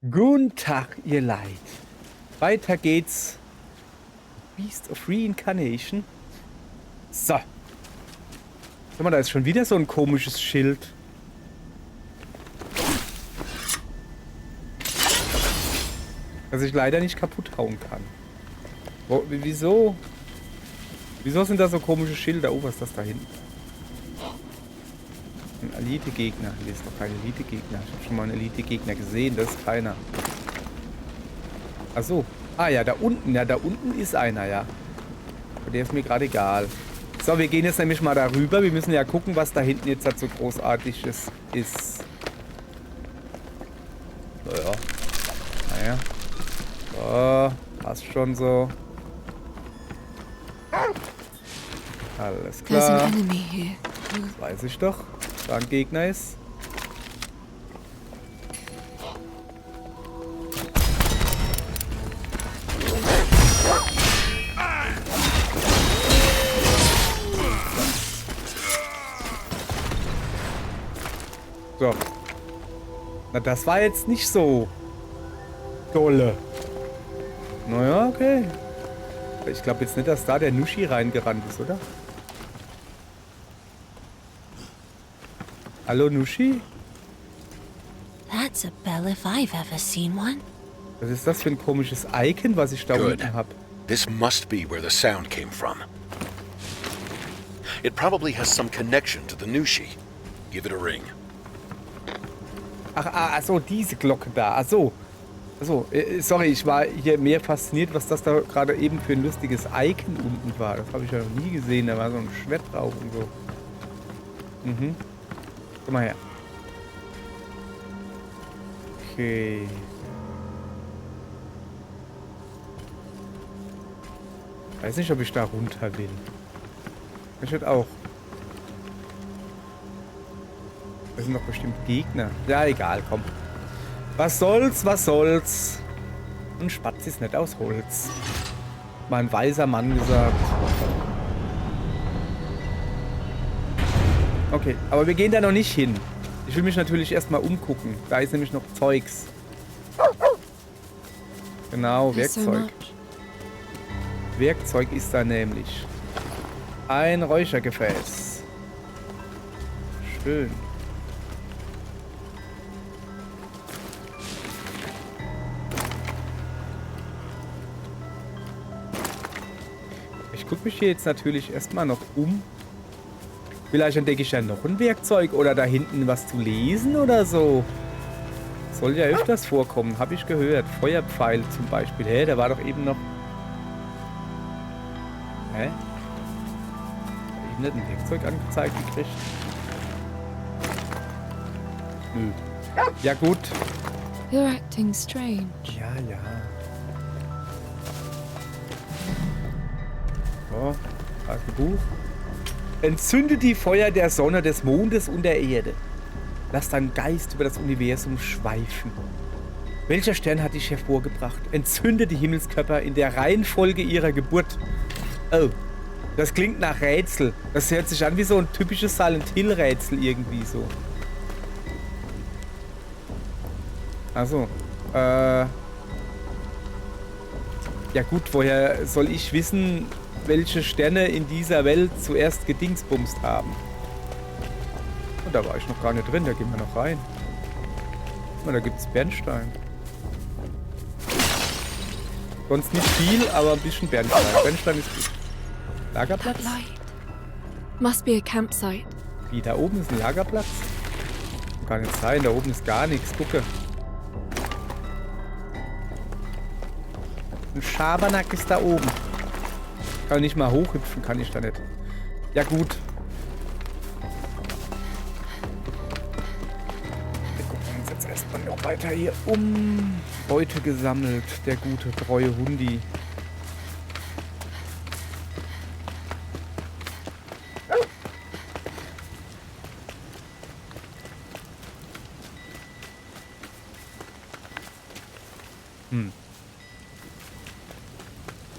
Guten Tag, ihr Leid. Weiter geht's. Beast of Reincarnation. So. Guck mal, da ist schon wieder so ein komisches Schild. Das ich leider nicht kaputt hauen kann. Wieso? Wieso sind da so komische Schilder? Oh, was ist das da hinten? Ein Elite-Gegner. Hier ist noch kein Elite-Gegner. Ich habe schon mal einen Elite-Gegner gesehen. Das ist keiner. Ach so. Ah ja, da unten. Ja, da unten ist einer, ja. Aber der ist mir gerade egal. So, wir gehen jetzt nämlich mal darüber. Wir müssen ja gucken, was da hinten jetzt halt so Großartiges ist. So, ja. Naja. So, passt schon so. Alles klar. Das weiß ich doch. Da ein Gegner ist. So. Na, das war jetzt nicht so dolle. Naja, okay. Ich glaube jetzt nicht, dass da der Nushi reingerannt ist, oder? Hallo, Nushi? That's a bell if I've ever seen one. Was ist das für ein komisches Icon, was ich da unten habe? This must be where the sound came from. It probably has some connection to the Nushi. Give it a ring. Ach so, diese Glocke da. Ach so. Sorry, ich war hier mehr fasziniert, was das da gerade eben für ein lustiges Icon unten war. Das habe ich ja noch nie gesehen. Da war so ein Schwert drauf und so. Mhm. Komm mal her. Okay. Weiß nicht, ob ich da runter will. Ich hätte auch. Das sind doch bestimmt Gegner. Ja, egal, komm. Was soll's, was soll's. Ein Spatz ist nicht aus Holz. Mal ein weiser Mann gesagt. Okay, aber wir gehen da noch nicht hin. Ich will mich natürlich erstmal umgucken. Da ist nämlich noch Zeugs. Genau, Werkzeug. Werkzeug ist da nämlich. Ein Räuchergefäß. Schön. Ich gucke mich hier jetzt natürlich erstmal noch um. Vielleicht entdecke ich ja noch ein Werkzeug oder da hinten was zu lesen oder so. Soll ja öfters vorkommen, habe ich gehört. Feuerpfeil zum Beispiel. Hä, der war doch eben noch... Hä? Hab ich nicht ein Werkzeug angezeigt gekriegt? Nö. Ja gut. You're acting strange. Ja, ja. So, Tagebuch. Entzünde die Feuer der Sonne, des Mondes und der Erde. Lass deinen Geist über das Universum schweifen. Welcher Stern hat dich hervorgebracht? Entzünde die Himmelskörper in der Reihenfolge ihrer Geburt. Oh, das klingt nach Rätsel. Das hört sich an wie so ein typisches Silent Hill Rätsel irgendwie so. Also, ja gut, woher soll ich wissen, welche Sterne in dieser Welt zuerst gedingsbumst haben? Und da war ich noch gar nicht drin, da gehen wir noch rein. Und da gibt es Bernstein. Sonst nicht viel, aber ein bisschen Bernstein. Bernstein ist gut. Lagerplatz? That light must be a campsite. Wie, da oben ist ein Lagerplatz? Kann nicht sein, da oben ist gar nichts. Gucke. Ein Schabernack ist da oben. Kann nicht mal hochhüpfen, kann ich da nicht. Ja gut. Wir gucken uns jetzt erstmal noch weiter hier um. Beute gesammelt, der gute, treue Hundi.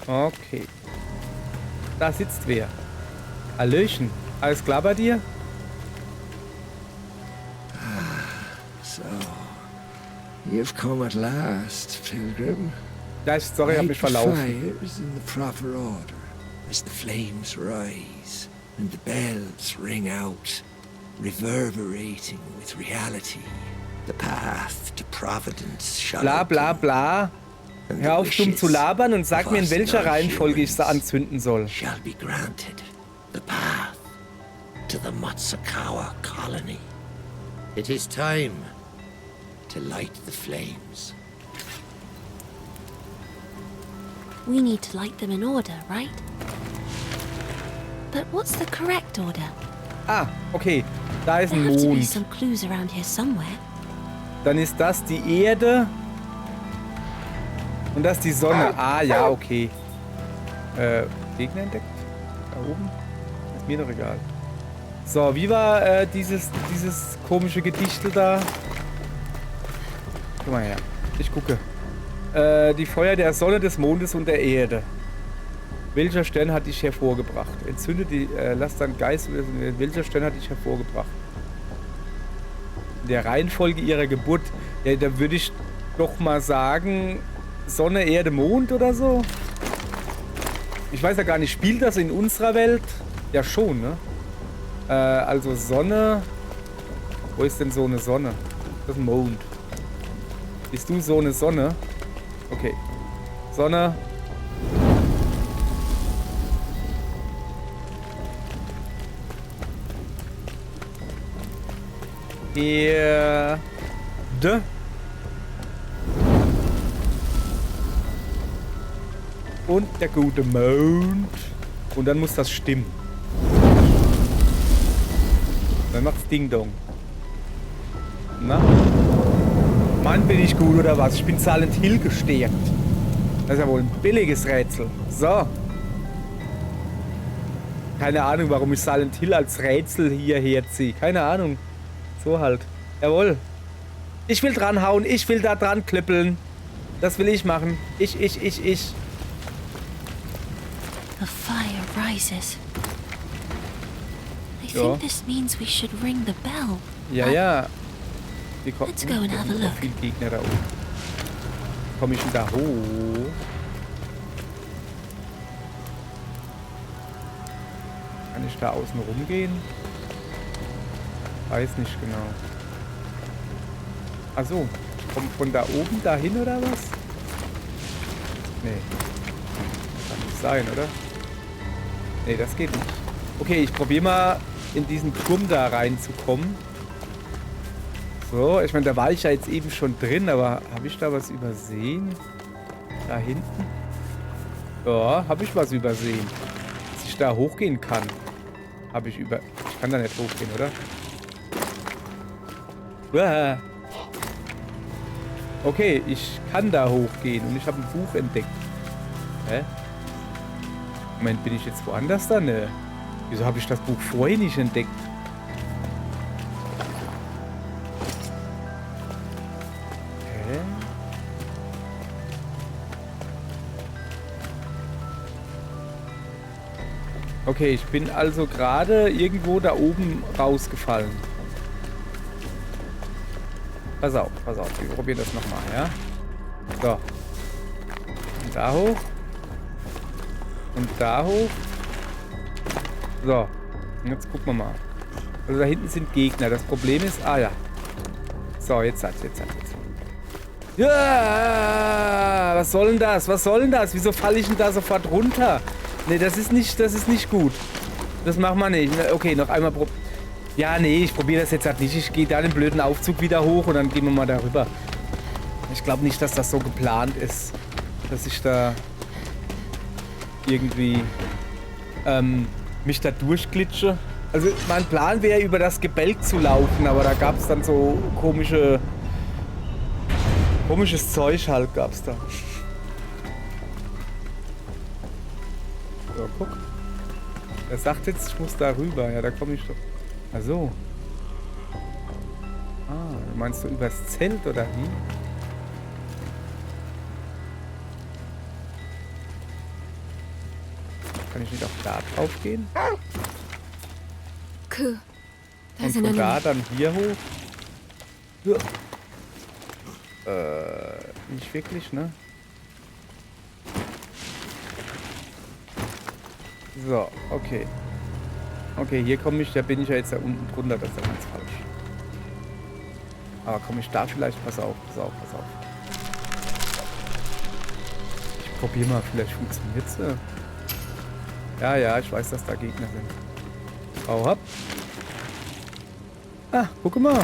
Okay. Da sitzt wer. Hallöchen. Alles klar bei dir? So, You've come at last, Pilgrim. Ja, sorry, ich hab mich Light the verlaufen. fires in the proper order as the flames rise and the bells ring out, reverberating with reality. The path to Providence shall Bla bla open, bla. and the Hör auf, dumm zu wishes labern und sag of mir, in us welcher Reihenfolge ich sie non-humans anzünden soll. shall be granted. The path to the Matsakawa colony. It is time to light the flames. We need to light them in order, right? But what's the correct order? Ah, okay. Da ist There ein have to be Mond. some clues around here somewhere. Dann ist das die Erde. Und das die Sonne. Ah, ja, okay. Gegner entdeckt? Da oben? Ist mir doch egal. So, wie war dieses komische Gedichtel da? Guck mal her. Ich gucke. Die Feuer der Sonne, des Mondes und der Erde. Welcher Stern hat dich hervorgebracht? Entzünde die, lass deinen Geist, welcher Stern hat dich hervorgebracht? In der Reihenfolge ihrer Geburt, ja, da würde ich doch mal sagen, Sonne, Erde, Mond oder so? Ich weiß ja gar nicht, spielt das in unserer Welt? Ja schon, ne? Also Sonne, wo ist denn so eine Sonne? Das ist ein Mond. Bist du so eine Sonne? Okay. Sonne. Erde. Und der gute Mond. Und dann muss das stimmen. Dann macht's Ding Dong. Na? Mann, bin ich gut oder was? Ich bin Silent Hill gestärkt. Das ist ja wohl ein billiges Rätsel. So. Keine Ahnung, warum ich Silent Hill als Rätsel hierher ziehe. Keine Ahnung. So halt. Jawohl. Ich will dranhauen. Ich will da dran klippeln. Das will ich machen. Ich. The fire rises. I Ja. think this means we should ring the bell. Ja, But ja. Wie kommt Let's go and have a look. viele Gegner da oben. Komme ich denn da hoch? Kann ich da außen rumgehen? Weiß nicht genau. Ach so. Kommt von da oben dahin oder was? Nee. Kann nicht sein, oder? Nee, das geht nicht. Okay, ich probiere mal in diesen Turm da reinzukommen. So, ich meine, da war ich ja jetzt eben schon drin, aber habe ich da was übersehen? Da hinten? Ja, habe ich was übersehen. Dass ich da hochgehen kann. Ich kann da nicht hochgehen, oder? Uah. Okay, ich kann da hochgehen und ich habe ein Buch entdeckt. Hä? Moment, bin ich jetzt woanders da? Ne. Wieso habe ich das Buch vorher nicht entdeckt? Hä? Okay, ich bin also gerade irgendwo da oben rausgefallen. Pass auf, wir probieren das nochmal, ja? So. Und da hoch. Und da hoch. So. Und jetzt gucken wir mal. Also da hinten sind Gegner. Das Problem ist... Ah ja. So, jetzt hat's. Ja! Was soll denn das? Wieso falle ich denn da sofort runter? Ne, das ist nicht gut. Das machen wir nicht. Okay, noch einmal probieren. Ja, nee, ich probiere das jetzt halt nicht. Ich gehe da den blöden Aufzug wieder hoch und dann gehen wir mal darüber. Ich glaube nicht, dass das so geplant ist, dass ich da irgendwie mich da durchglitsche. Also mein Plan wäre, über das Gebälk zu laufen, aber da gab es dann so komisches Zeug halt, gab's da. So, guck. Er sagt jetzt, ich muss da rüber. Ja, da komme ich doch. Ach so. Ah, meinst du übers Zelt oder wie? Kann ich nicht auch da drauf gehen? Cool. Und There's an von da enemy. dann hier hoch? Ja. Nicht wirklich, ne? So, okay. Okay, hier komme ich, da bin ich ja jetzt da unten drunter, das ist ja ganz falsch. Aber komme ich da vielleicht? Pass auf, pass auf, pass auf. Ich probiere mal, vielleicht funktioniert es. Ja, ja, ich weiß, dass da Gegner sind. Hau ab. Ah, guck mal.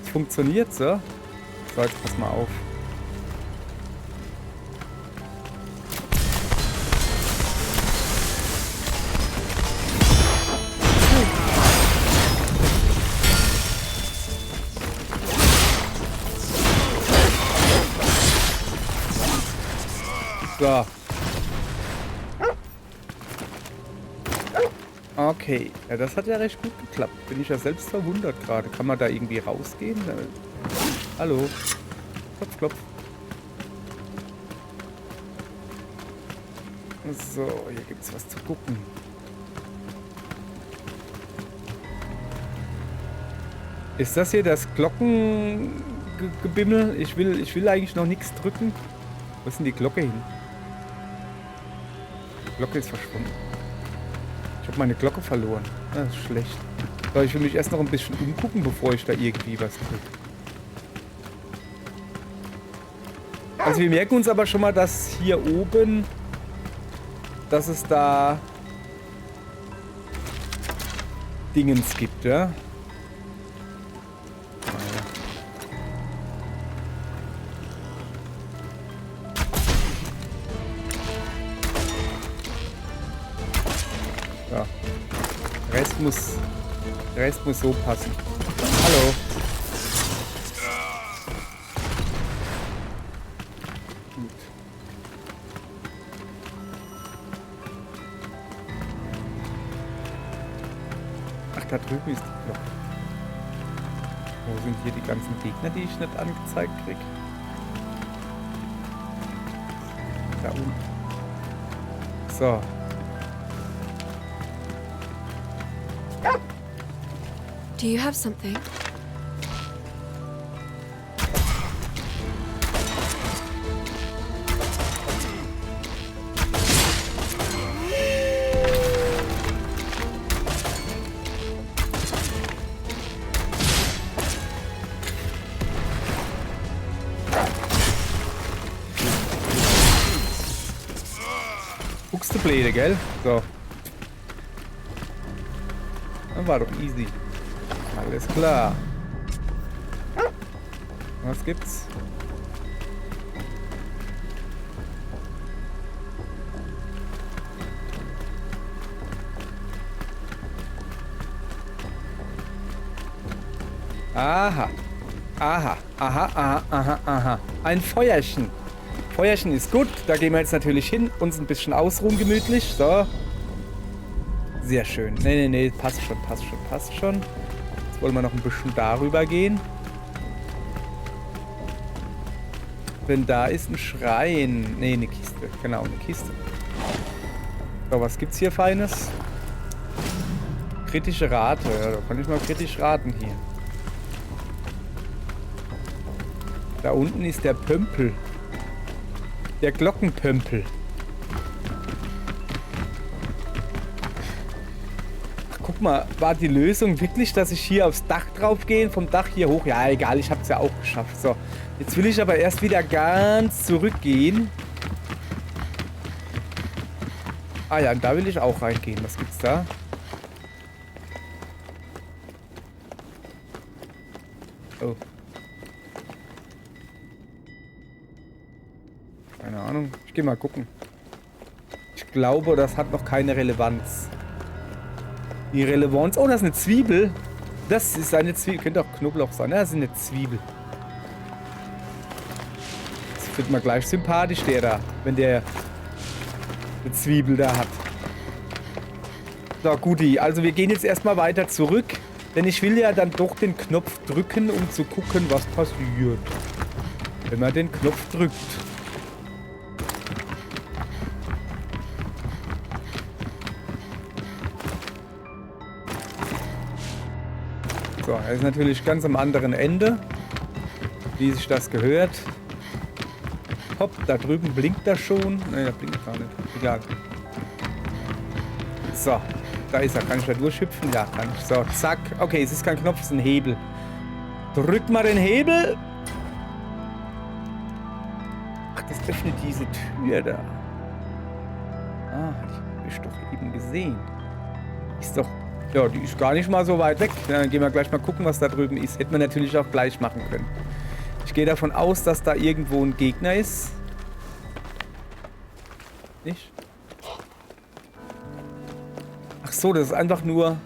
Es funktioniert, so. So, jetzt pass mal auf. So. Okay. Ja, das hat ja recht gut geklappt. Bin ich ja selbst verwundert gerade. Kann man da irgendwie rausgehen? Hallo. Klopf, klopf. So, hier gibt's was zu gucken. Ist das hier das Glockengebimmel? Ich will eigentlich noch nichts drücken. Wo ist denn die Glocke hin? Die Glocke ist verschwunden. Ich habe meine Glocke verloren. Das ist schlecht. So, ich will mich erst noch ein bisschen umgucken, bevor ich da irgendwie was tue. Also wir merken uns aber schon mal, dass hier oben, dass es da Dingens gibt, ja? Ja. Der Rest muss so passen. Hallo. Gut. Ach, da drüben ist die Glocke. Wo sind hier die ganzen Gegner, die ich nicht angezeigt krieg? Da unten. So. Do you have something? Guckst du Bläde, gell? So. Das war doch easy. Alles klar. Was gibt's? Aha. Aha. Aha, aha, aha, aha. Ein Feuerchen. Feuerchen ist gut. Da gehen wir jetzt natürlich hin. Uns ein bisschen ausruhen gemütlich. So. Sehr schön. Nee. Passt schon, passt schon, passt schon. Jetzt wollen wir noch ein bisschen darüber gehen. Denn da ist ein Schrein. Nee, eine Kiste. Genau, eine Kiste. So, was gibt's hier Feines? Kritische Rate. Ja, da kann ich mal kritisch raten hier. Da unten ist der Pömpel. Der Glockenpömpel. Ach, guck mal, war die Lösung wirklich, dass ich hier aufs Dach drauf gehe, vom Dach hier hoch? Ja, egal, ich habe es ja auch geschafft. So, jetzt will ich aber erst wieder ganz zurückgehen. Ah ja, und da will ich auch reingehen. Was gibt's da? Oh. Keine Ahnung. Ich gehe mal gucken. Ich glaube, das hat noch keine Relevanz. Die Relevanz... Oh, das ist eine Zwiebel. Das ist eine Zwiebel. Könnte auch Knoblauch sein. Das ist eine Zwiebel. Das wird mir gleich sympathisch, der da. Wenn der eine Zwiebel da hat. So, guti. Also wir gehen jetzt erstmal weiter zurück. Denn ich will ja dann doch den Knopf drücken, um zu gucken, was passiert. Wenn man den Knopf drückt. So, er ist natürlich ganz am anderen Ende, wie sich das gehört. Hopp, da drüben blinkt er schon. Ne, da blinkt gar nicht. Egal. So, da ist er. Kann ich da durchhüpfen? Ja, kann ich. So, zack. Okay, es ist kein Knopf, es ist ein Hebel. Drück mal den Hebel. Ach, das öffnet diese Tür da. Ah, die hab ich doch eben gesehen. Ist doch... Ja, die ist gar nicht mal so weit weg. Dann gehen wir gleich mal gucken, was da drüben ist. Hätten wir natürlich auch gleich machen können. Ich gehe davon aus, dass da irgendwo ein Gegner ist. Nicht? Ach so, das ist einfach nur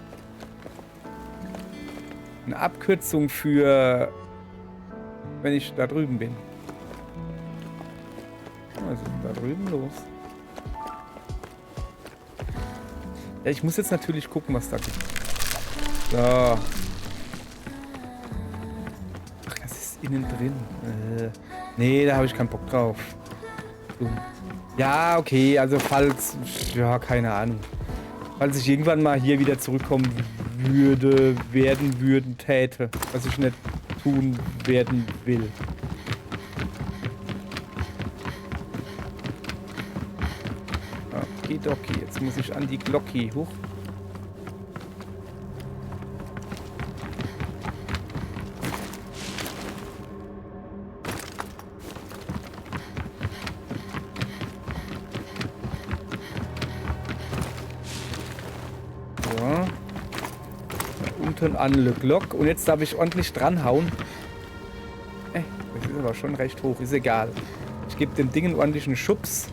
eine Abkürzung für, wenn ich da drüben bin. Was ist denn da drüben los? Ja, ich muss jetzt natürlich gucken, was da gibt. So. Ach, das ist innen drin. Nee, da habe ich keinen Bock drauf. Ja, okay, also falls... Ja, keine Ahnung. Falls ich irgendwann mal hier wieder zurückkommen täte. Was ich nicht tun werden will. Okay, jetzt muss ich an die Glocke hoch. So. Da unten an Le Glock. Und jetzt darf ich ordentlich dranhauen. Das ist aber schon recht hoch. Ist egal. Ich gebe dem Ding einen ordentlichen Schubs.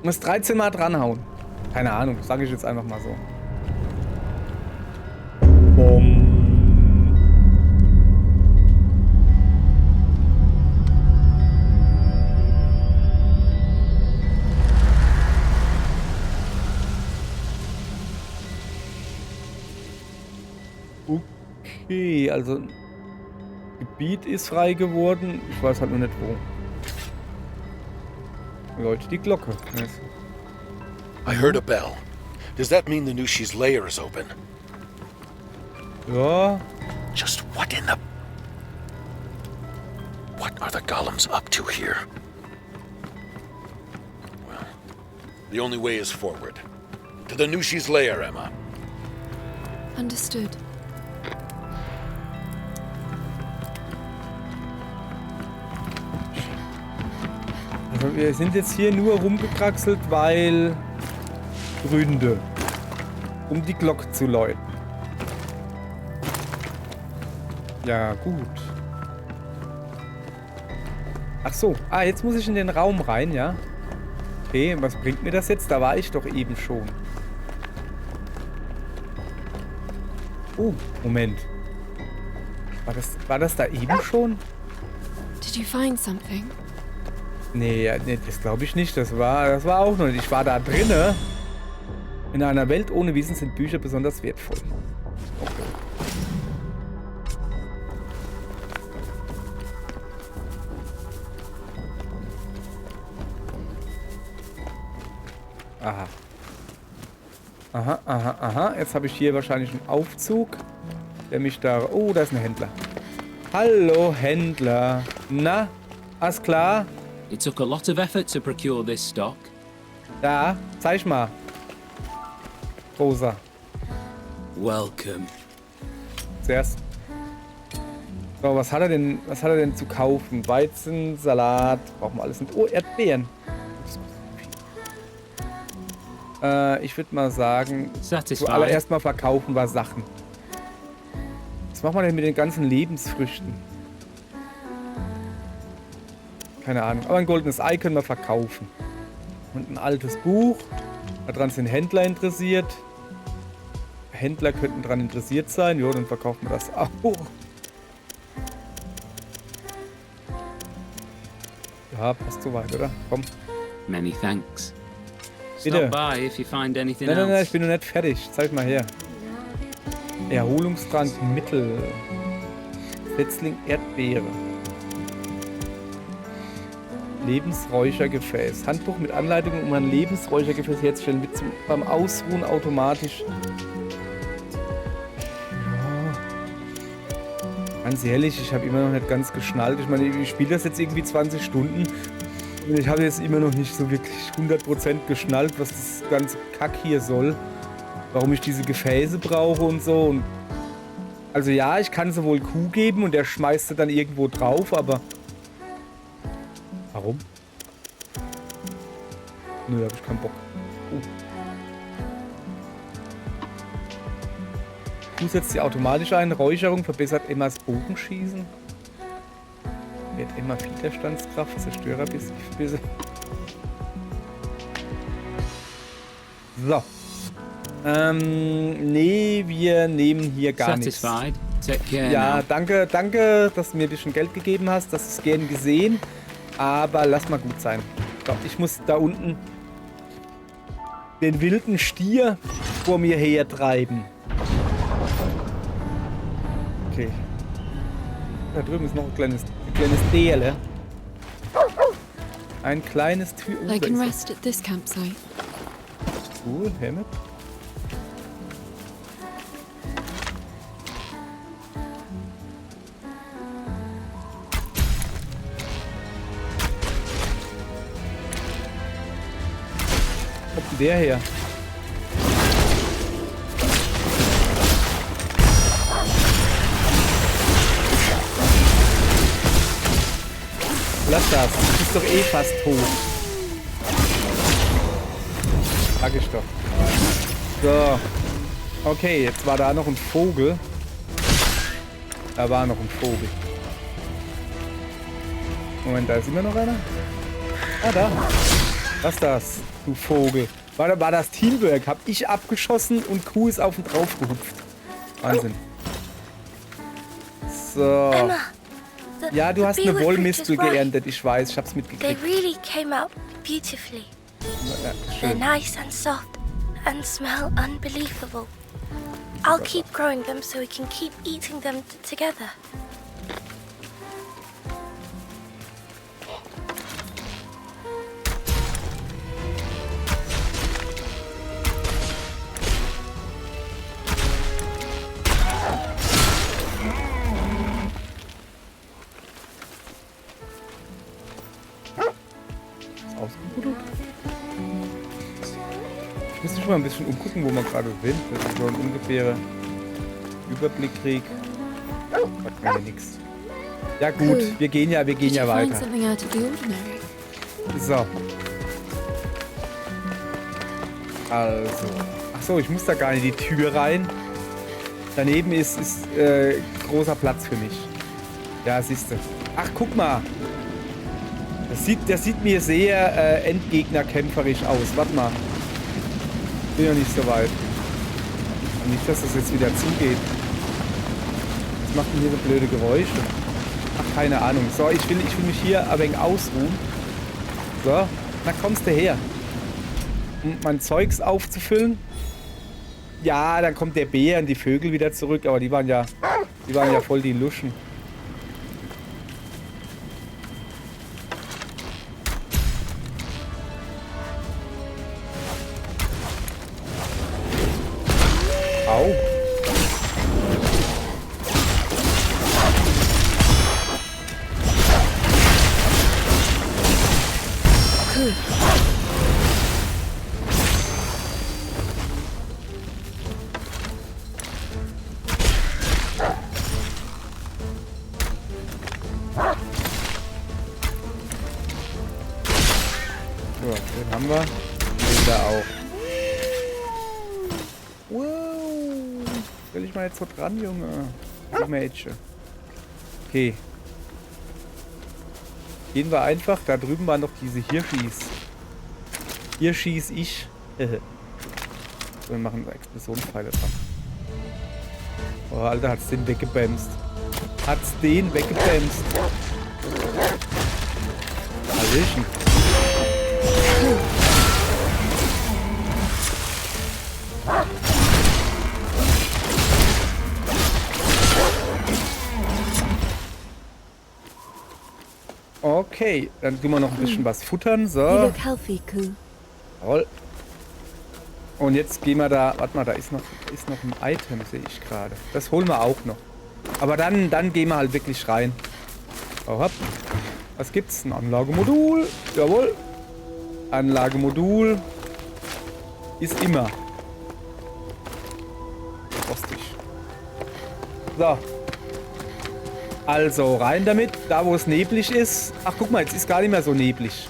Muss 13 Mal dranhauen. Keine Ahnung, sage ich jetzt einfach mal so. Bumm. Okay, also Gebiet ist frei geworden. Ich weiß halt nur nicht wo. Leute, die Glocke. I heard a bell. Does that mean the Nushi's lair is open? Ja. Just what in the... What are the golems up to here? Well, the only way is forward. To the Nushi's lair, Emma. Understood. Also wir sind jetzt hier nur rumgekraxelt, weil Gründe. Um die Glocke zu läuten. Ja, gut. Ach so. Ah, jetzt muss ich in den Raum rein, ja? Okay, was bringt mir das jetzt? Da war ich doch eben schon. Oh, Moment. War das da eben schon? Did you find something? Nee, das glaube ich nicht. Das war auch noch nicht. Ich war da drinne. In einer Welt ohne Wissen sind Bücher besonders wertvoll. Okay. Aha. Aha. Jetzt habe ich hier wahrscheinlich einen Aufzug, der mich da... Oh, da ist ein Händler. Hallo, Händler. Na, alles klar? It took a lot of effort to procure this stock. Ja, zeig mal. Rosa. Welcome. Zuerst. So, was hat er denn zu kaufen? Weizen, Salat, brauchen wir alles mit. Oh, Erdbeeren. Ich würde mal sagen, zuallererst mal verkaufen wir Sachen. Was machen wir denn mit den ganzen Lebensfrüchten? Keine Ahnung. Aber ein goldenes Ei können wir verkaufen. Und ein altes Buch. Daran sind Händler interessiert. Händler könnten daran interessiert sein. Jo, dann verkaufen wir das auch. Ja, passt soweit, oder? Komm. Many thanks. Bitte. Stop by if you find anything Nein, else. ich bin noch nicht fertig. Zeig mal her. Erholungstrank Mittel. Setzling Erdbeere. Lebensräuchergefäß. Handbuch mit Anleitungen, um ein Lebensräuchergefäß herzustellen. Wird beim Ausruhen automatisch. Ja. Ganz ehrlich, ich habe immer noch nicht ganz geschnallt. Ich meine, ich spiele das jetzt irgendwie 20 Stunden und ich habe jetzt immer noch nicht so wirklich 100% geschnallt, was das ganze Kack hier soll. Warum ich diese Gefäße brauche und so. Und also ja, ich kann sie wohl Kuh geben und der schmeißt sie dann irgendwo drauf, aber... Warum? Nö, da habe ich keinen Bock. Kuh setzt sie automatisch ein. Räucherung verbessert Emmas Bogenschießen. Wird Emma Widerstandskraft, Zerstörerbisse. So. Nee, wir nehmen hier gar nichts. Satisfied? Take care Ja, now. danke, dass du mir ein bisschen Geld gegeben hast. Das ist gern gesehen. Aber lass mal gut sein. So, ich muss da unten den wilden Stier vor mir hertreiben. Okay. Da drüben ist noch ein kleines Dele. Ein kleines Tür. I can rest at this campsite. Cool, Helmet. Wo kommt denn der her? Lass das, du bist doch eh fast tot. Sag ich doch. So. Okay, jetzt war da noch ein Vogel. Da war noch ein Vogel. Moment, da ist immer noch einer? Ah, da. Was ist das, du Vogel? War das Teamwork? Hab ich abgeschossen und Kuh ist auf ihn drauf gehupft. Wahnsinn. So. Emma, Ja, du the hast eine beaver Wollmistel creature's right. geerntet, ich weiß, ich hab's They mitgekriegt. really came out beautifully. Ja, They're schön. nice and soft and smell unbelievable. I'll keep growing them so we can keep eating them together. Ausgebuddelt? Ich muss mich mal ein bisschen umgucken, wo wir gerade sind, dass ich so einen ungefähren Überblick kriege. Sagt mir ja nichts. Ja gut, Cool. wir gehen ja Did you find weiter. something out of the ordinary? So. Also. Ach so, ich muss da gar nicht in die Tür rein. Daneben ist großer Platz für mich. Ja, siehst du. Ach, guck mal. Das sieht mir sehr endgegnerkämpferisch aus. Warte mal. Bin ja nicht so weit. Und nicht, dass das jetzt wieder zugeht. Was macht denn hier so blöde Geräusche? Ach, keine Ahnung. So, ich will mich hier ein wenig ausruhen. So, na kommst du her. Um mein Zeugs aufzufüllen. Ja, dann kommt der Bär und die Vögel wieder zurück, aber die waren ja voll die Luschen. Au. Cool. So, den haben wir. Den da auch. Wow. Stell ich mal jetzt so dran, Junge. Du Mädchen. Okay. Gehen wir einfach. Da drüben waren noch diese Hirschis. Hier schieß ich. So, wir machen Explosionspfeile dran. Oh, Alter, hat's den weggebämst. Hat's den weggebämst. Hallöchen. Okay, dann tun wir noch ein bisschen was futtern. You So. look healthy, Koo. Jawohl. Und jetzt gehen wir da. Warte mal, da ist noch ein Item, sehe ich gerade. Das holen wir auch noch. Aber dann gehen wir halt wirklich rein. Oh, hopp. Was gibt's? Ein Anlagemodul. Jawohl. Anlagemodul. Ist immer. Rostig. So. Also, rein damit. Da, wo es neblig ist. Ach, guck mal, jetzt ist gar nicht mehr so neblig.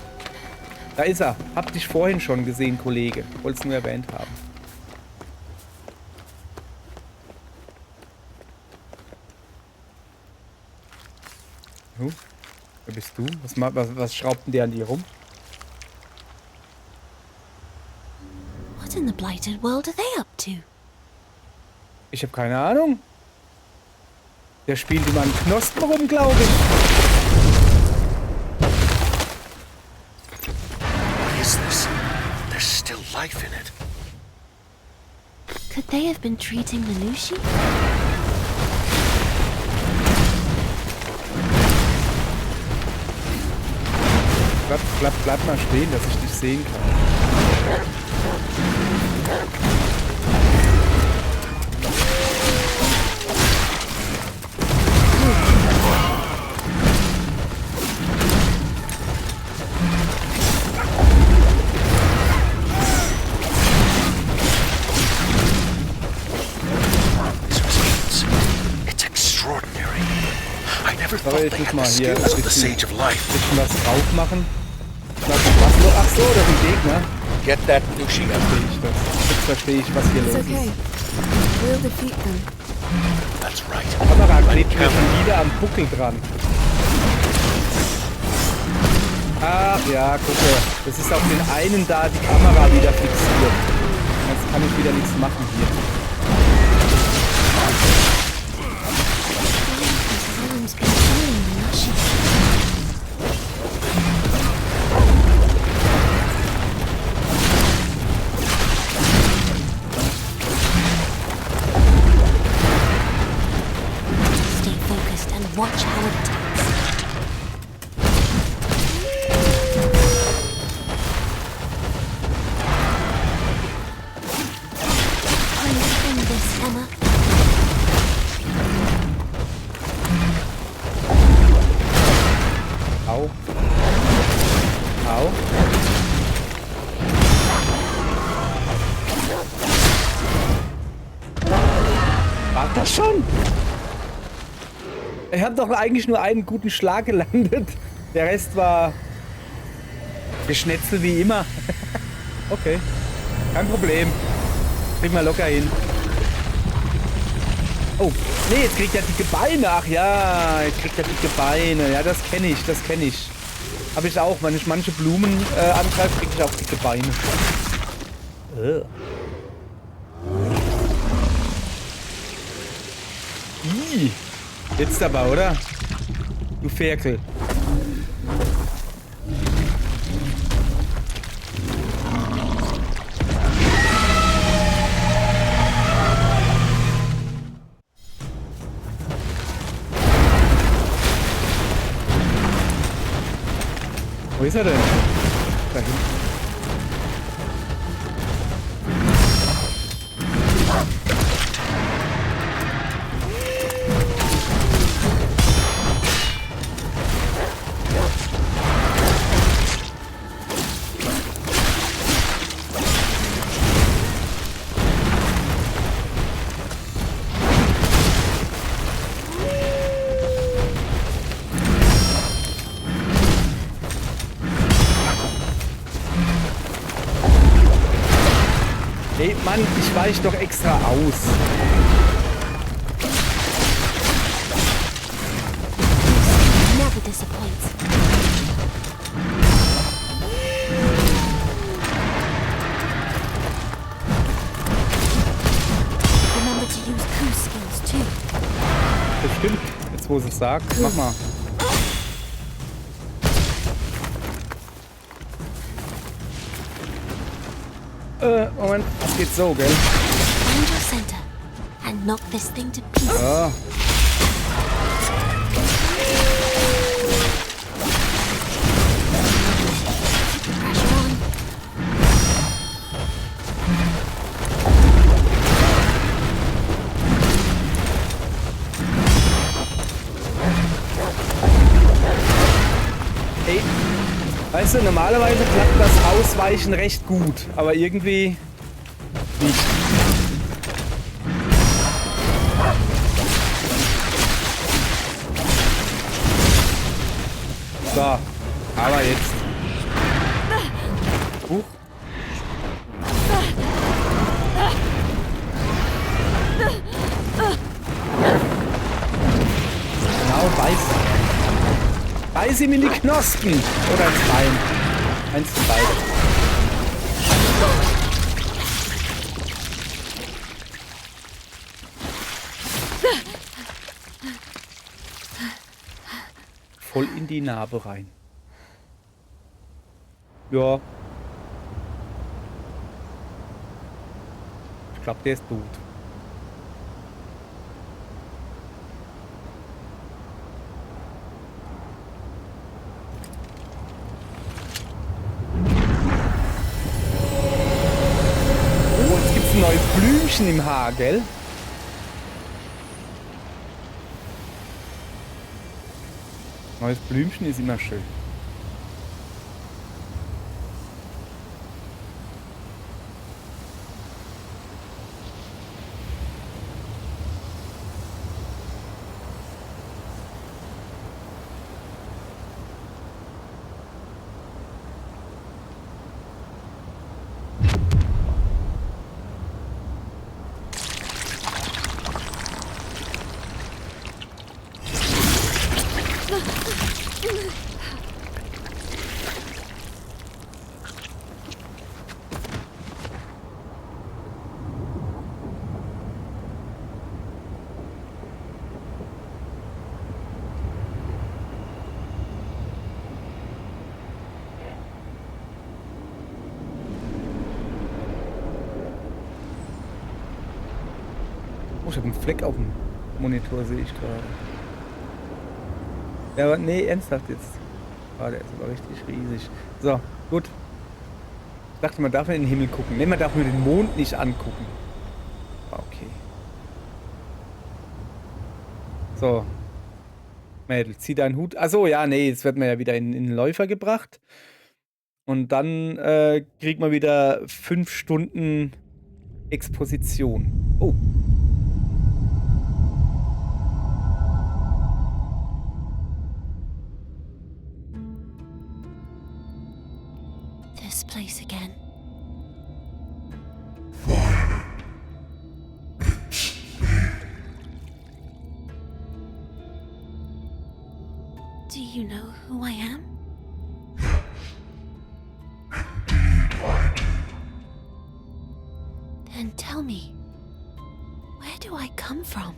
Da ist er. Hab dich vorhin schon gesehen, Kollege. Wollt's nur erwähnt haben. Wer bist du? Was schraubt denn der an dir rum? What in the blighted world are they up to? Ich habe keine Ahnung. Der spielt immer an Knospen rum, glaube ich. What is this? There's still life in it. Could they have been treating the Nushi? Bleib mal stehen, dass ich dich sehen kann. These results. It's extraordinary. I never Aber thought jetzt they muss had mal the hier skills of the bisschen Sage of Life. was drauf machen. Ach so, das sind Gegner. Get that Nushi out. Verstehe ich das. Jetzt verstehe ich, was hier It's los okay. ist. We'll defeat them. That's right. Die Kamera klebt mir schon wieder am Buckel dran. Ach ja, gucke. Das ist auf den einen da die Kamera wieder fixiert. Jetzt kann ich wieder nichts machen hier. Someone's been killing the Nushi. Stay focused and watch how it attacks. Are you in this, Emma? Au. Au. War das schon? Ich habe doch eigentlich nur einen guten Schlag gelandet. Der Rest war Geschnetzel wie immer. Okay. Kein Problem. Kriegen wir locker hin. Oh, nee, jetzt kriegt er dicke Beine. Ach ja, jetzt kriegt er dicke Beine. Ja, das kenne ich, das kenne ich. Habe ich auch. Wenn ich manche Blumen angreife, kriege ich auch dicke Beine. Ih, jetzt aber, oder? Du Ferkel. Wo ist er denn? Da hinten. Ey, Mann, ich weich doch extra aus. Never disappoints. Remember to use coup skills too. Das stimmt. Jetzt, wo sie es sagt. Mach mal. Moment. Das geht so, gell? Find your center and knock this thing to pieces. Ja. Pressure on. Weißt du, normalerweise klappt das Ausweichen recht gut, aber irgendwie nicht. So, aber jetzt. Huch. Genau, beiß ihm in die Knospen. Oder ins Bein. Eins von beiden. Voll in die Narbe rein. Ja. Ich glaube, der ist tot. Oh, jetzt gibt's ein neues Blümchen im Haar, gell? Neues Blümchen ist immer schön. Oh, ich habe einen Fleck auf dem Monitor, sehe ich gerade. Ja, aber nee, ernsthaft jetzt. Ah, der ist aber richtig riesig. So, gut. Ich dachte, man darf in den Himmel gucken. Nee, man darf nur den Mond nicht angucken. Okay. So. Mädel, zieh deinen Hut. Achso, ja, nee, jetzt wird man ja wieder in den Läufer gebracht. Und dann kriegt man wieder 5 Stunden Exposition. Oh. This place again. Do you know who I am? Then tell me, where do I come from?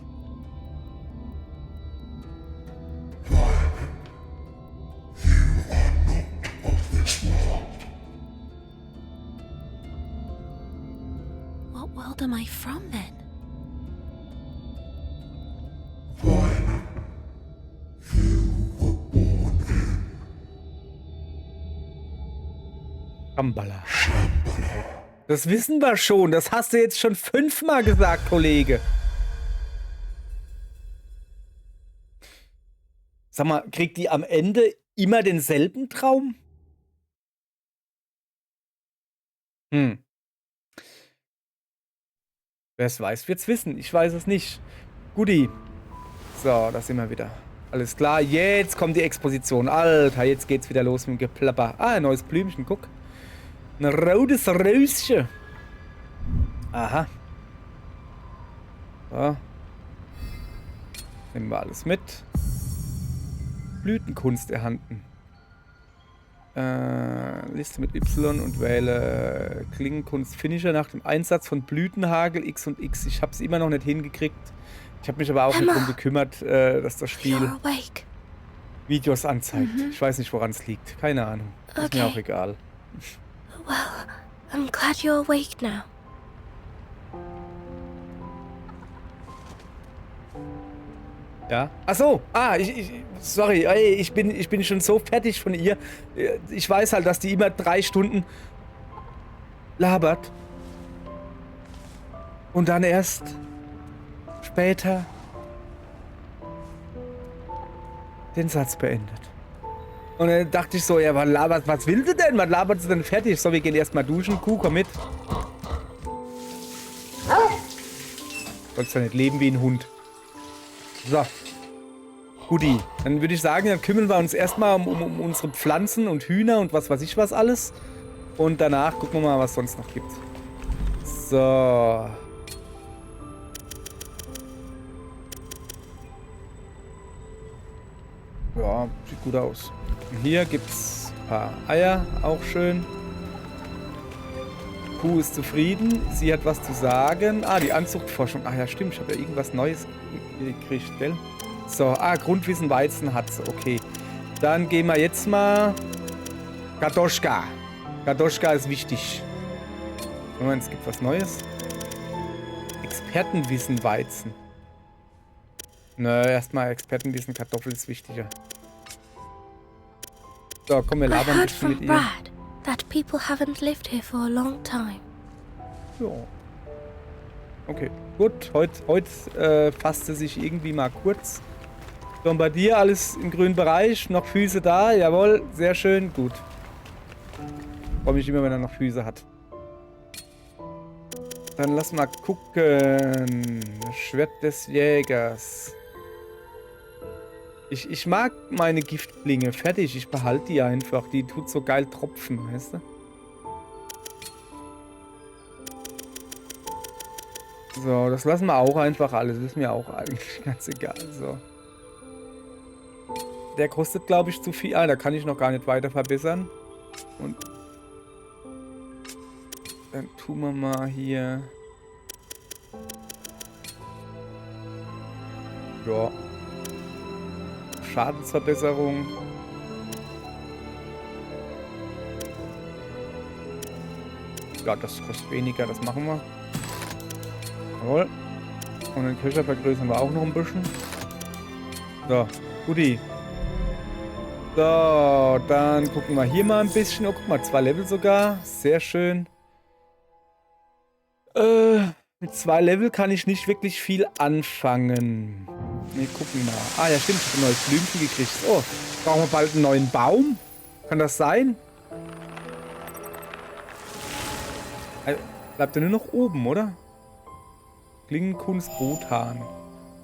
What world am I from then? Shambhala. Das wissen wir schon. Das hast du jetzt schon 5-mal gesagt, Kollege. Sag mal, kriegt die am Ende immer denselben Traum? Wer es weiß, wird's wissen. Ich weiß es nicht. Guti. So, da sind wir wieder. Alles klar, jetzt kommt die Exposition. Alter, jetzt geht's wieder los mit dem Geplapper. Ah, ein neues Blümchen, guck. Ein rotes Röschen. Aha. So. Nehmen wir alles mit. Blütenkunst erhalten. Liste mit Y und wähle Klingenkunst Finisher nach dem Einsatz von Blütenhagel X und X. Ich habe es immer noch nicht hingekriegt. Ich habe mich aber auch nicht darum gekümmert, dass das Spiel Videos anzeigt. Ich weiß nicht, woran es liegt. Keine Ahnung. Ist mir auch egal. Well, I'm glad you're awake now. Ja. Ach so. Sorry. Ey, ich bin schon so fertig von ihr. Ich weiß halt, dass die immer 3 Stunden labert. Und dann erst später den Satz beendet. Und dann dachte ich so, ja, was will sie denn? Was labert sie denn fertig? So, wir gehen erstmal duschen. Kuh, komm mit. Sollst ja nicht leben wie ein Hund. So. Guti. Dann würde ich sagen, dann kümmern wir uns erstmal um unsere Pflanzen und Hühner und was weiß ich was alles. Und danach gucken wir mal, was es sonst noch gibt. So. Ja, sieht gut aus. Und hier gibt's ein paar Eier, auch schön. Kuh ist zufrieden, sie hat was zu sagen. Ah, die Anzuchtforschung. Ach ja, stimmt, ich habe ja irgendwas Neues gekriegt, gell? So, Grundwissen Weizen hat sie, okay. Dann gehen wir jetzt mal... Kartoschka. Kartoschka ist wichtig. Moment, es gibt was Neues. Expertenwissen Weizen. Nö, erstmal Expertenwissen Kartoffel ist wichtiger. So, komm, wir I labern ein heard bisschen mit from ihr. Brad that people haven't lived here for a long time. Ja. Okay, gut. Heute fasst sie sich irgendwie mal kurz. So, und bei dir alles im grünen Bereich. Noch Füße da. Jawohl, sehr schön. Gut. Freue mich immer, wenn er noch Füße hat. Dann lass mal gucken. Das Schwert des Jägers. Ich mag meine Giftblinge. Fertig, ich behalte die einfach. Die tut so geil tropfen, weißt du? So, das lassen wir auch einfach alles. Ist mir auch eigentlich ganz egal. So. Der kostet, glaube ich, zu viel. Ah, da kann ich noch gar nicht weiter verbessern. Und dann tun wir mal hier... Ja. Schadensverbesserung. Ja, das kostet weniger, das machen wir. Jawohl. Und den Köcher vergrößern wir auch noch ein bisschen. So, guti. So, dann gucken wir hier mal ein bisschen. Oh, guck mal, 2 Level sogar. Sehr schön. Mit 2 Level kann ich nicht wirklich viel anfangen. Wir gucken mal. Ah, ja, stimmt. Ich habe ein neues Blümchen gekriegt. Oh, brauchen wir bald einen neuen Baum? Kann das sein? Bleibt er nur noch oben, oder? Klingenkunst Bothan.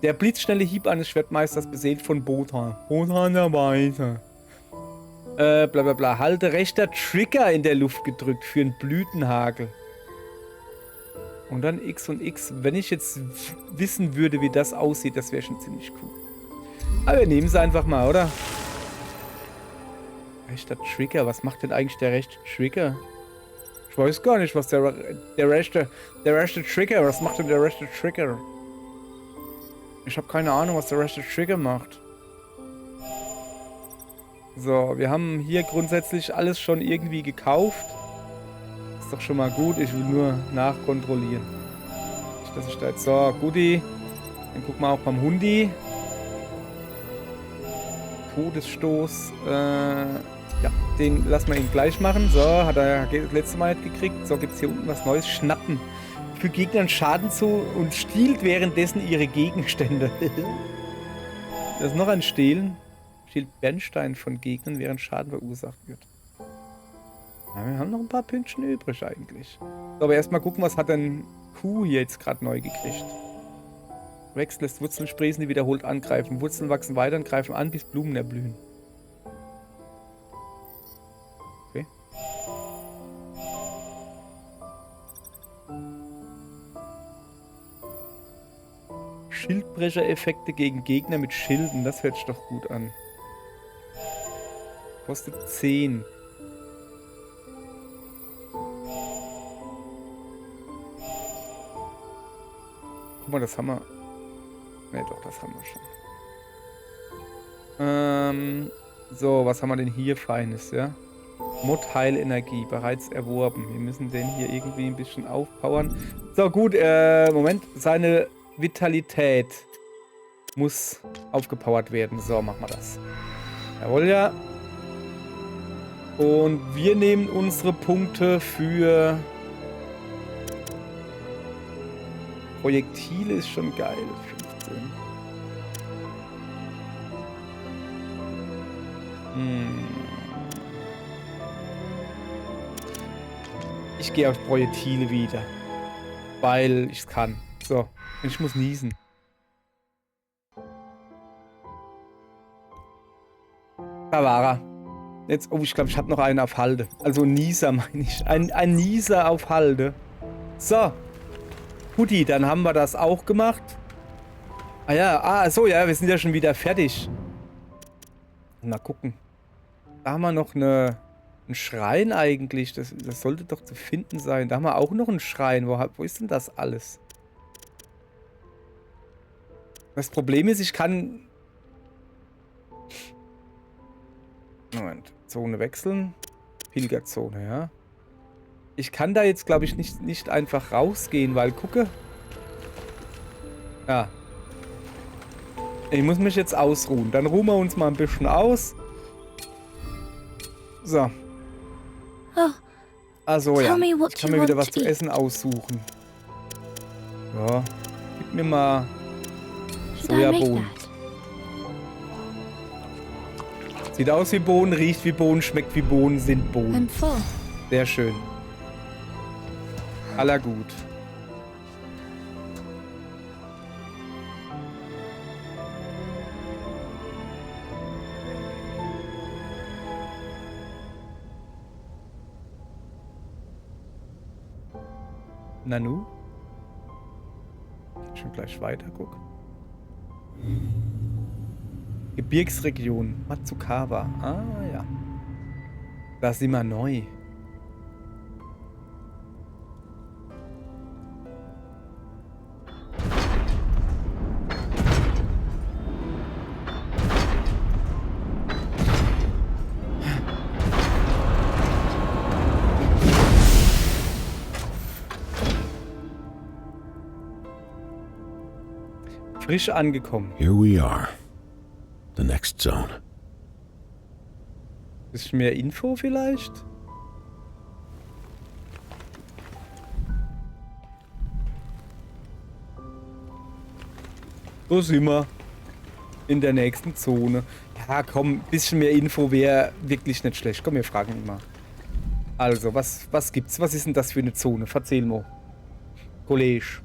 Der blitzschnelle Hieb eines Schwertmeisters beseelt von Bothan. Bothan der Weise. Bla bla bla. Halte rechter Trigger in der Luft gedrückt für einen Blütenhagel. Und dann X und X. Wenn ich jetzt wissen würde, wie das aussieht, das wäre schon ziemlich cool. Aber wir nehmen es einfach mal, oder? Rechter Trigger. Was macht denn eigentlich der rechte Trigger? Ich weiß gar nicht, was der rechte Trigger. Was macht denn der rechte Trigger? Ich habe keine Ahnung, was der rechte Trigger macht. So, wir haben hier grundsätzlich alles schon irgendwie gekauft. Ist doch schon mal gut. Ich will nur nachkontrollieren. Nicht, dass ich da jetzt... So, guti. Dann gucken wir auch beim Hundi. Todesstoß. Ja, den lassen wir ihn gleich machen. So, hat er das letzte Mal nicht gekriegt. So, gibt es hier unten was Neues. Schnappen. Für Gegnern Schaden zu und stiehlt währenddessen ihre Gegenstände. Das ist noch ein Stehlen. Stiehlt Bernstein von Gegnern, während Schaden verursacht wird. Ja, wir haben noch ein paar Pünktchen übrig eigentlich. So, aber erstmal gucken, was hat denn Kuh hier jetzt gerade neu gekriegt. Rex lässt Wurzeln sprießen, die wiederholt angreifen. Wurzeln wachsen weiter und greifen an, bis Blumen erblühen. Okay. Schildbrecher-Effekte gegen Gegner mit Schilden. Das hört sich doch gut an. Kostet 10. Guck mal, das haben wir... Ne, doch, das haben wir schon. So, was haben wir denn hier Feines, ja? Mod Heilenergie, bereits erworben. Wir müssen den hier irgendwie ein bisschen aufpowern. So, gut, Moment. Seine Vitalität muss aufgepowert werden. So, machen wir das. Jawohl, ja. Und wir nehmen unsere Punkte für... Projektile ist schon geil. 15. Ich gehe auf Projektile wieder. Weil ich es kann. So, ich muss niesen. Da war er. Jetzt, oh, ich glaube, ich habe noch einen auf Halde. Also ein Nieser, meine ich. Ein Nieser auf Halde. So. Guti, dann haben wir das auch gemacht. Ah ja, so, ja, wir sind ja schon wieder fertig. Mal gucken. Da haben wir noch einen Schrein eigentlich. Das sollte doch zu finden sein. Da haben wir auch noch einen Schrein. Wo ist denn das alles? Das Problem ist, ich kann... Moment. Zone wechseln. Pilgerzone, ja. Ich kann da jetzt, glaube ich, nicht einfach rausgehen, weil, gucke. Ja. Ich muss mich jetzt ausruhen. Dann ruhen wir uns mal ein bisschen aus. So. Oh, Also ja. Tell me what Ich kann you mir wieder want was to zu eat. essen aussuchen. Ja. Gib mir mal should I make Sojabohnen. that? Sieht aus wie Bohnen, riecht wie Bohnen, schmeckt wie Bohnen, sind Bohnen. I'm full. Sehr schön. Aller gut. Nanu? Geht schon gleich weiter, guck. Gebirgsregion, Matsukawa. Ah ja. Da sind wir neu. Frisch angekommen. Here we are. The next zone. Bisschen mehr Info vielleicht? So sind wir. In der nächsten Zone. Ja, komm, bisschen mehr Info wäre wirklich nicht schlecht. Komm, wir fragen ihn mal. Also, was gibt's? Was ist denn das für eine Zone? Erzähl mal. College.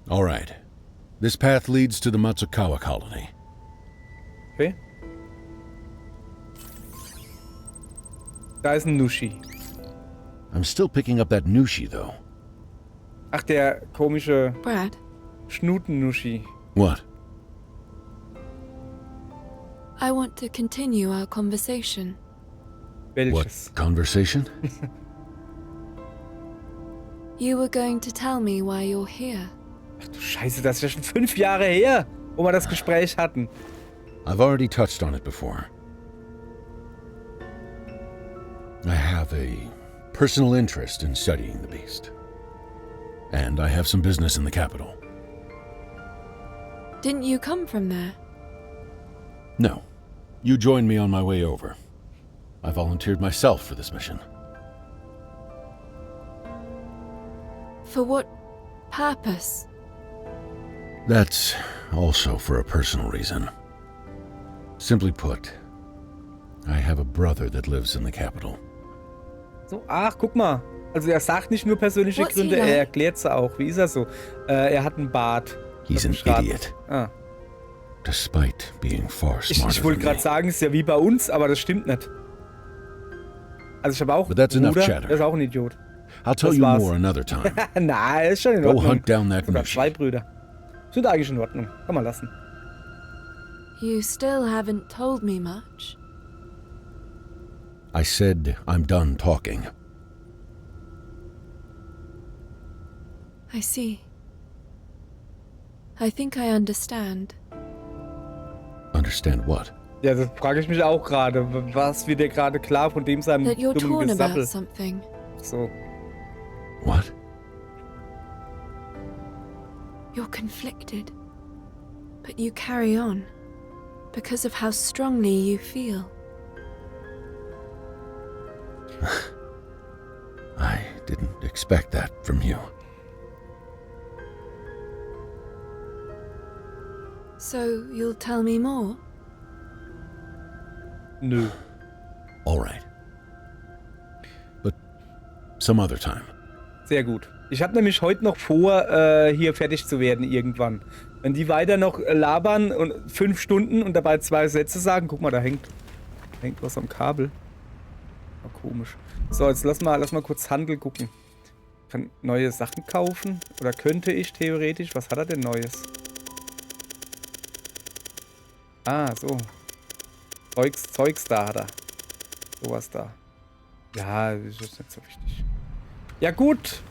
All right. This path leads to the Matsukawa colony. Okay. Da ist ein Nushi. I'm still picking up that Nushi, though. Ach, der komische Brad, Schnuten-Nushi. What? I want to continue our conversation. Welches? What conversation? You were going to tell me why you're here. Ach du Scheiße, das ist ja schon 5 Jahre her, wo wir das Gespräch hatten. I've already touched on it before. I have a personal interest in studying the beast. And I have some business in the capital. Didn't you come from there? No. You joined me on my way over. I volunteered myself for this mission. For what purpose? That's also for a personal reason. Simply put, I have a brother that lives in the capital. So, ach, guck mal. Also er sagt nicht nur persönliche What's he Gründe, like? er erklärt sie auch. Wie ist er so? Er hat einen Bart. He's Auf dem an Schrat. idiot, Ah. despite being far smarter Ich wollte than gerade me. sagen, es ist ja wie bei uns, aber das stimmt nicht. Also ich habe auch But that's einen enough Bruder, chatter. der ist auch ein Idiot. I'll tell Das you war's. more another time. Na, ist schon in Go Ordnung. hunt down that Sogar Nushi. 2 Brüder. Sind eigentlich in Ordnung. Kann man lassen. You still haven't told me much. I said I'm done talking. I see. I think I understand. Understand what? Ja, das frage ich mich auch gerade. Was wird dir gerade klar von dem seinem That you're dummen torn about Gesappel? something. So. What? You're conflicted. But you carry on. Because of how strongly you feel. I didn't expect that from you. So you'll tell me more? Nö. All right. Some other time. Sehr gut. Ich habe nämlich heute noch vor, hier fertig zu werden irgendwann. Wenn die weiter noch labern und 5 Stunden und dabei 2 Sätze sagen, guck mal, da hängt was am Kabel. Oh, komisch. So, jetzt lass mal kurz Handel gucken. Ich kann neue Sachen kaufen. Oder könnte ich theoretisch. Was hat er denn Neues? Ah, so. Zeugs da hat er. Sowas da. Ja, das ist nicht so wichtig. Ja gut.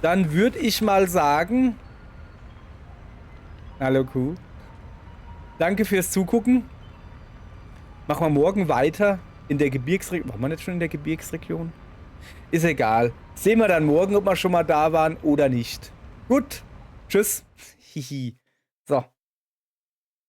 Dann würde ich mal sagen... Hallo Kuh. Danke fürs Zugucken. Machen wir morgen weiter in der Gebirgsregion. Waren wir nicht schon in der Gebirgsregion? Ist egal. Sehen wir dann morgen, ob wir schon mal da waren oder nicht. Gut. Tschüss. Hihi.